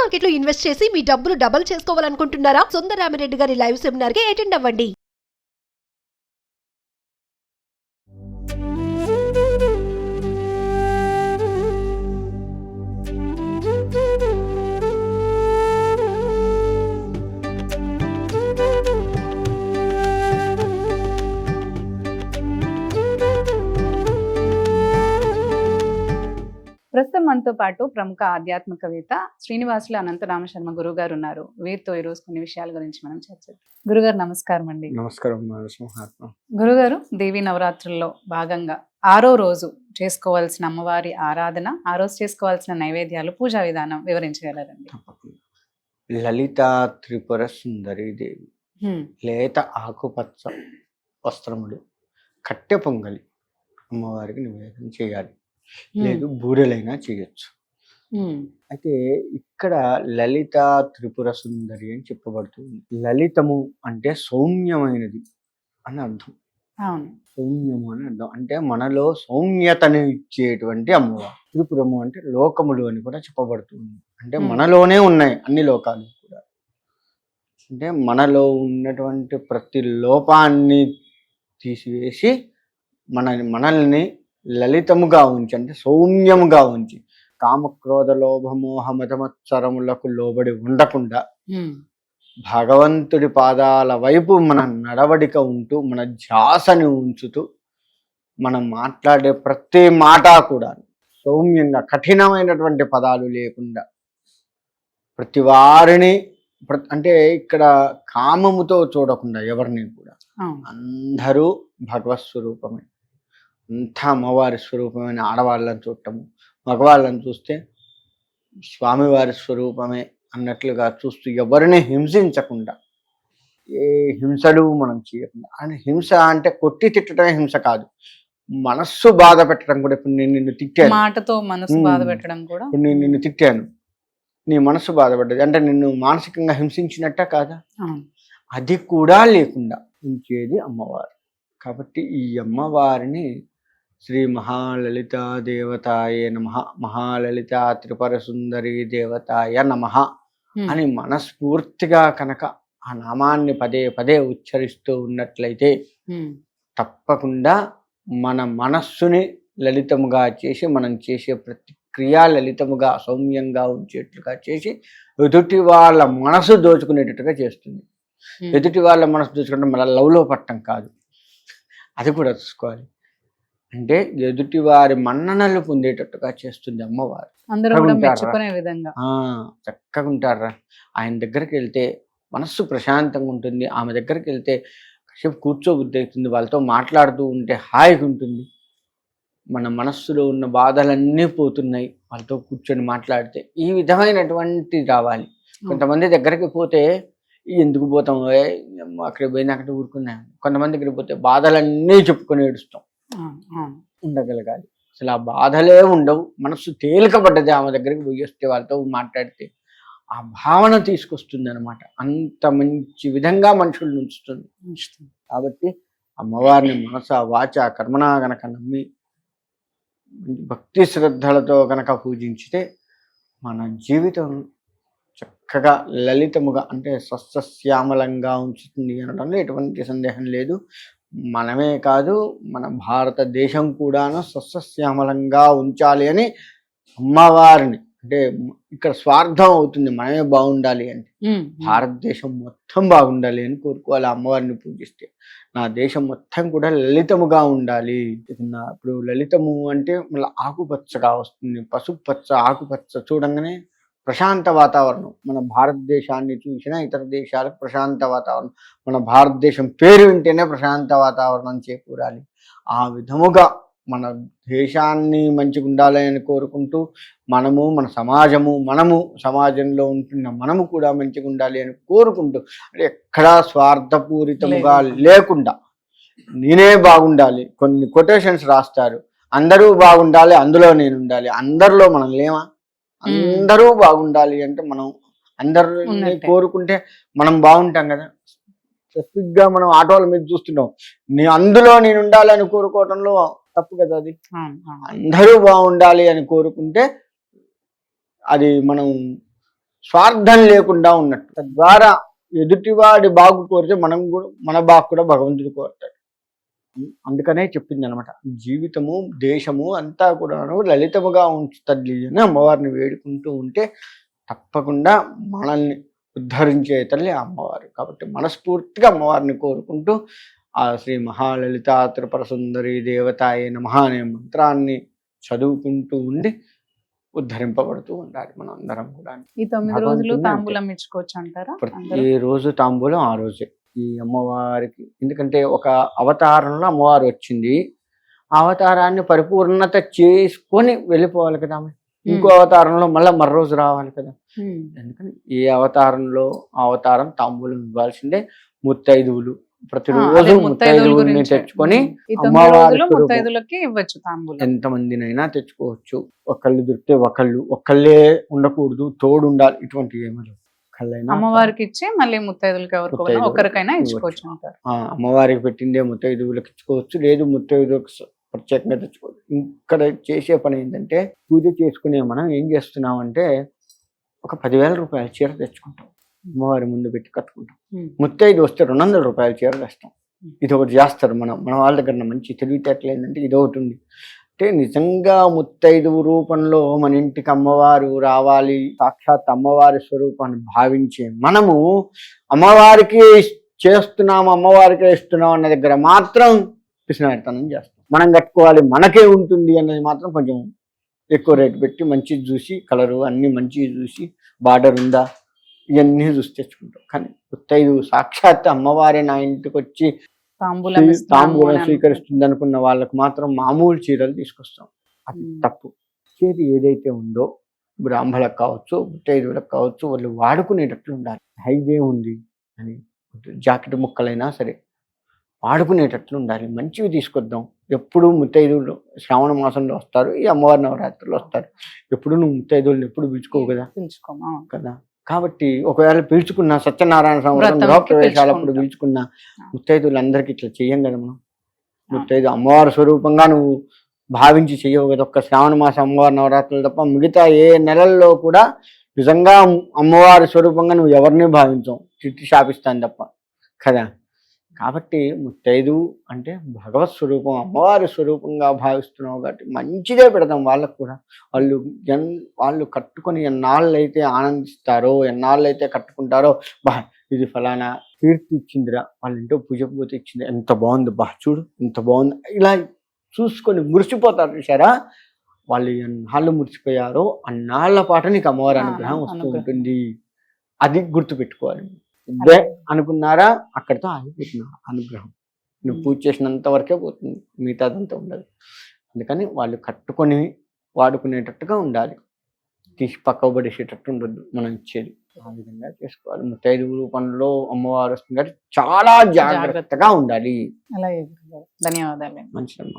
Market లో invest చేసి మీ డబ్బులు డబుల్ చేసుకోవాలనుకుంటున్నారా? సుందరరామిరెడ్డి గారి లైవ్ సెమినార్ కి అటెండ్ అవ్వండి. ప్రస్తుతం మనతో పాటు ప్రముఖ ఆధ్యాత్మికవేత్త శ్రీనివాసులు అనంతరామ శర్మ గురువు గారు ఉన్నారు. వీరితో ఈ రోజు కొన్ని విషయాల గురించి మనం చర్చిద్దాం. గురుగారు నమస్కారం అండి. నమస్కారం. గురుగారు, దేవీ నవరాత్రుల్లో భాగంగా 6వ రోజు చేసుకోవాల్సిన అమ్మవారి ఆరాధన, ఆ రోజు చేసుకోవాల్సిన నైవేద్యాలు, పూజా విధానం వివరించగలరండి? లలితా త్రిపుర సుందరి దేవి లేత ఆకుపచ్చ వస్త్రములు, కట్టె పొంగలి అమ్మవారికి నివేదన చేయాలి. లేదు బూరెలైనా చేయొచ్చు. అయితే ఇక్కడ లలిత త్రిపుర సుందరి అని చెప్పబడుతుంది. లలితము అంటే సౌమ్యమైనది అని అర్థం. సౌమ్యము అని అర్థం. అంటే మనలో సౌమ్యతను ఇచ్చేటువంటి అమ్మవారు. త్రిపురము అంటే లోకములు అని కూడా చెప్పబడుతుంది. అంటే మనలోనే ఉన్నాయి అన్ని లోకాలు కూడా. అంటే మనలో ఉన్నటువంటి ప్రతి లోపాన్ని తీసివేసి మనల్ని లలితముగా ఉంచి, అంటే సౌమ్యముగా ఉంచి, కామక్రోధ లోభ మోహ మదమత్సరములకు లోబడి ఉండకుండా భగవంతుడి పాదాల వైపు మన నడవడిక ఉంటూ, మన ధ్యాసని ఉంచుతూ, మనం మాట్లాడే ప్రతి మాట కూడా సౌమ్యంగా, కఠినమైనటువంటి పదాలు లేకుండా, ప్రతి వారిని అంటే ఇక్కడ కామముతో చూడకుండా ఎవరిని కూడా, అందరూ భగవత్ స్వరూపమే, అంతా అమ్మవారి స్వరూపమైన ఆడవాళ్ళని చూడటము, మగవాళ్ళని చూస్తే స్వామివారి స్వరూపమే అన్నట్లుగా చూస్తూ ఎవరిని హింసించకుండా, ఏ హింసలు మనం చేయకుండా. అని హింస అంటే కొట్టి తిట్టడమే హింస కాదు, మనస్సు బాధ పెట్టడం కూడా. ఇప్పుడు నేను నిన్ను తిట్టాను, మాటతో మనసు బాధ పెట్టడం కూడా. ఇప్పుడు నేను నిన్ను తిట్టాను, నీ మనసు బాధపడ్డది అంటే నిన్ను మానసికంగా హింసించినట్ట కాదా? అది కూడా లేకుండా ఉంచేది అమ్మవారు. కాబట్టి ఈ అమ్మవారిని శ్రీ మహాలలితా దేవతాయ నమః, మహాలలితా త్రిపుర సుందరి దేవతాయ నమః అని మనస్ఫూర్తిగా కనుక ఆ నామాన్ని పదే పదే ఉచ్చరిస్తూ ఉన్నట్లయితే తప్పకుండా మన మనస్సుని లలితముగా చేసి, మనం చేసే ప్రతి క్రియ లలితముగా సౌమ్యంగా ఉంచేట్లుగా చేసి, ఎదుటి వాళ్ళ మనసు దోచుకునేటట్టుగా చేస్తుంది. ఎదుటి వాళ్ళ మనసు దోచుకుంటే మళ్ళీ లవ్లో పట్టడం కాదు, అది కూడా చూసుకోవాలి. అంటే ఎదుటి వారి మన్ననలు పొందేటట్టుగా చేస్తుంది అమ్మవారు. చక్కగా ఉంటారా? ఆయన దగ్గరికి వెళ్తే మనస్సు ప్రశాంతంగా ఉంటుంది. ఆమె దగ్గరికి వెళ్తే కాసేపు కూర్చోబుద్ధి అవుతుంది, వాళ్ళతో మాట్లాడుతూ ఉంటే హాయిగా ఉంటుంది. మన మనస్సులో ఉన్న బాధలన్నీ పోతున్నాయి వాళ్ళతో కూర్చొని మాట్లాడితే. ఈ విధమైనటువంటి రావాలి. కొంతమంది దగ్గరికి పోతే ఎందుకు పోతాం, అక్కడికి పోయినా అక్కడ ఊరుకున్నాం. కొంతమంది దగ్గరికి పోతే బాధలన్నీ చెప్పుకొని ఏడుస్తాం. ఉండగలగాలి. అసలు ఆ బాధలే ఉండవు, మనస్సు తేలికపడ్డది. ఆమె దగ్గరికి పోయి వస్తే, వాళ్ళతో మాట్లాడితే ఆ భావన తీసుకొస్తుంది అనమాట. అంత మంచి విధంగా మనుషులు ఉంచుతుంది. కాబట్టి అమ్మవారిని మనస వాచ కర్మణ గనక నమ్మి భక్తి శ్రద్ధలతో గనక పూజించితే మన జీవితం చక్కగా లలితముగా, అంటే సస్యశ్యామలంగా ఉంచుతుంది అనడంలో ఎటువంటి సందేహం లేదు. మనమే కాదు, మన భారతదేశం కూడాను సస్యశ్యామలంగా ఉంచాలి అని అమ్మవారిని, అంటే ఇక్కడ స్వార్థం అవుతుంది మనమే బాగుండాలి అంటే, భారతదేశం మొత్తం బాగుండాలి అని కోరుకోవాలి. అమ్మవారిని పూజిస్తే నా దేశం మొత్తం కూడా లలితముగా ఉండాలి. ఇప్పుడు లలితము అంటే మళ్ళీ ఆకుపచ్చగా వస్తుంది, పసుపు పచ్చ, ఆకుపచ్చ చూడంగానే ప్రశాంత వాతావరణం. మన భారతదేశాన్ని చూసినా ఇతర దేశాలకు ప్రశాంత వాతావరణం, మన భారతదేశం పేరు వింటేనే ప్రశాంత వాతావరణం చేకూరాలి. ఆ విధముగా మన దేశాన్ని మంచిగా ఉండాలి అని కోరుకుంటూ, మనము మన సమాజము, మనము సమాజంలో ఉంటున్న మనము కూడా మంచిగా ఉండాలి అని కోరుకుంటూ, అంటే ఎక్కడా స్వార్థపూరితముగా లేకుండా నేనే బాగుండాలి. కొన్ని కొటేషన్స్ రాస్తారు, అందరూ బాగుండాలి అందులో నేను ఉండాలి. అందరిలో మనం లేమా? అందరూ బాగుండాలి అంటే మనం అందరిని కోరుకుంటే మనం బాగుంటాం కదా. స్పెసిఫిక్ గా మనం ఆటోల మీద చూస్తున్నాం, అందులో నేను ఉండాలని కోరుకోవటంలో తప్పు కదా. అది అందరూ బాగుండాలి అని కోరుకుంటే అది మనం స్వార్థం లేకుండా ఉన్నట్టు. తద్వారా ఎదుటివాడి బాగు కోరితే మనం కూడా మన బాగు కూడా భగవంతుడు కోరుతాడు. అందుకనే చెప్పింది అనమాట, జీవితము దేశము అంతా కూడా లలితముగా ఉంచు తల్లి అని అమ్మవారిని వేడుకుంటూ ఉంటే తప్పకుండా మనల్ని ఉద్ధరించే తల్లి అమ్మవారు. కాబట్టి మనస్ఫూర్తిగా అమ్మవారిని కోరుకుంటూ ఆ శ్రీ మహాలలితా త్రిపుర సుందరి దేవతాయే నమః అనే మంత్రాన్ని చదువుకుంటూ ఉండి ఉద్ధరింపబడుతూ ఉండాలి మనం అందరం కూడా. ఈ 9 రోజులు తాంబూలం ఇచ్చుకోవచ్చు అంటారా? ఏ రోజు తాంబూలం ఆ రోజే ఈ అమ్మవారికి. ఎందుకంటే ఒక అవతారంలో అమ్మవారు వచ్చింది, ఆ అవతారాన్ని పరిపూర్ణత చేసుకొని వెళ్ళిపోవాలి కదా ఆమె. ఇంకో అవతారంలో మళ్ళీ మరో రోజు రావాలి కదా. ఎందుకని ఏ అవతారంలో ఆ అవతారం తాంబూలం ఇవ్వాల్సిందే. ముత్తైదువులు ప్రతిరోజు ముత్తైదువుల్ని తెచ్చుకొని ముత్తైదులకి ఇవ్వచ్చు తాంబూలం. ఎంతమందినైనా తెచ్చుకోవచ్చు. ఒకళ్ళు దొరికితే ఒకళ్ళే ఉండకూడదు, తోడు ఉండాలి. ఇటువంటి ఏమీ అమ్మవారికి ఇచ్చి మళ్ళీ ముత్తైదులకి ఒకరికైనా ఇచ్చుకోవచ్చు అంటారు. అమ్మవారికి పెట్టిందే ముత్తైదువులకు ఇచ్చుకోవచ్చు, లేదు ముత్తైదువులకు ప్రత్యేకంగా తెచ్చుకోవచ్చు. ఇక్కడ చేసే పని ఏంటంటే, పూజ చేసుకునే మనం ఏం చేస్తున్నామంటే ఒక 10,000 రూపాయల చీర తెచ్చుకుంటాం, అమ్మవారి ముందు పెట్టి కట్టుకుంటాం. ముత్తైదు వస్తే 200 రూపాయల చీర తెస్తాం. ఇది ఒకటి చేస్తారు మన వాళ్ళ దగ్గర. మంచి తెలివితేటలు ఏంటంటే ఇది ఒకటి ఉంది. అంటే నిజంగా ముత్తైదువు రూపంలో మన ఇంటికి అమ్మవారు రావాలి, సాక్షాత్ అమ్మవారి స్వరూపాన్ని భావించే మనము అమ్మవారికి చేస్తున్నాము, అమ్మవారికే ఇస్తున్నాం అన్న దగ్గర మాత్రం పిసినారితనం చేస్తాం. మనం కట్టుకోవాలి, మనకే ఉంటుంది అన్నది మాత్రం కొంచెం ఎక్కువ రేటు పెట్టి మంచిది చూసి, కలరు అన్ని మంచివి చూసి, బార్డర్ ఉందా ఇవన్నీ చూసి తెచ్చుకుంటాం. కానీ ముత్తైదు సాక్షాత్ అమ్మవారే నా ఇంటికి వచ్చి తాంబూలం స్వీకరిస్తుంది అనుకున్న వాళ్ళకు మాత్రం మామూలు చీరలు తీసుకొస్తాం. అది తప్పు. చేతి ఏదైతే ఉందో బ్రాహ్మణులకు కావచ్చు, ముత్తైదువులకు కావచ్చు, వాళ్ళు వాడుకునేటట్లు ఉండాలి. హైదే ఉంది అని జాకెట్ ముక్కలైనా సరే వాడుకునేటట్లు ఉండాలి. మంచివి తీసుకొద్దాం. ఎప్పుడు ముత్తైదువులు శ్రావణ మాసంలో వస్తారు, ఈ అమ్మవారి నవరాత్రులు వస్తారు. ఎప్పుడు నువ్వు ముత్తైదువులను ఎప్పుడు పిలుచుకోవు కదా. కాబట్టి ఒకవేళ పిలుచుకున్న సత్యనారాయణ సంవత్సరం గృహప్రవేశాలప్పుడు పిలుచుకున్న ముత్తైదువులందరికీ ఇట్లా చెయ్యం కదా మనం. ముత్తైదు అమ్మవారి స్వరూపంగా నువ్వు భావించి చెయ్యవు కదా. ఒక్క శ్రావణ మాసం అమ్మవారి నవరాత్రులు తప్ప మిగతా ఏ నెలల్లో కూడా నిజంగా అమ్మవారి స్వరూపంగా నువ్వు ఎవరిని భావించవు, తిట్టి శాపిస్తాను తప్ప కదా. కాబట్టి ముత్తైదు అంటే భగవత్ స్వరూపం, అమ్మవారి స్వరూపంగా భావిస్తున్నావు కాబట్టి మంచిదే పెడతాం వాళ్ళకు కూడా. వాళ్ళు కట్టుకొని ఎన్నాళ్ళైతే ఆనందిస్తారో, ఎన్నాళ్ళైతే కట్టుకుంటారో, ఇది ఫలానా కీర్తి ఇచ్చిందిరా, వాళ్ళ ఇంట్లో పూజ పోతే ఇచ్చింది, ఎంత బాగుంది, చూడు ఎంత బాగుంది, ఇలా చూసుకొని మురిసిపోతారు. చూసారా, వాళ్ళు ఎన్నాళ్ళు మురిసిపోయారో అన్నాళ్ల పాటు నీకు అమ్మవారి అనుగ్రహం వస్తూ ఉంటుంది. అది గుర్తుపెట్టుకోవాలి. ఇదే అనుకున్నారా, అక్కడితో ఆగిపోతుంది అనుగ్రహం. నువ్వు పూజ చేసినంత వరకే పోతుంది, మిగతాదంతా ఉండదు. అందుకని వాళ్ళు కట్టుకొని వాడుకునేటట్టుగా ఉండాలి, తీసి పక్క పడేసేటట్టు ఉండద్దు మనం ఇచ్చేది. ఆ విధంగా చేసుకోవాలి. ముత్తైదువు రూపంలో అమ్మవారు వస్తుంది కాబట్టి చాలా జాగ్రత్తగా ఉండాలి. ధన్యవాదాలు. మంచిది.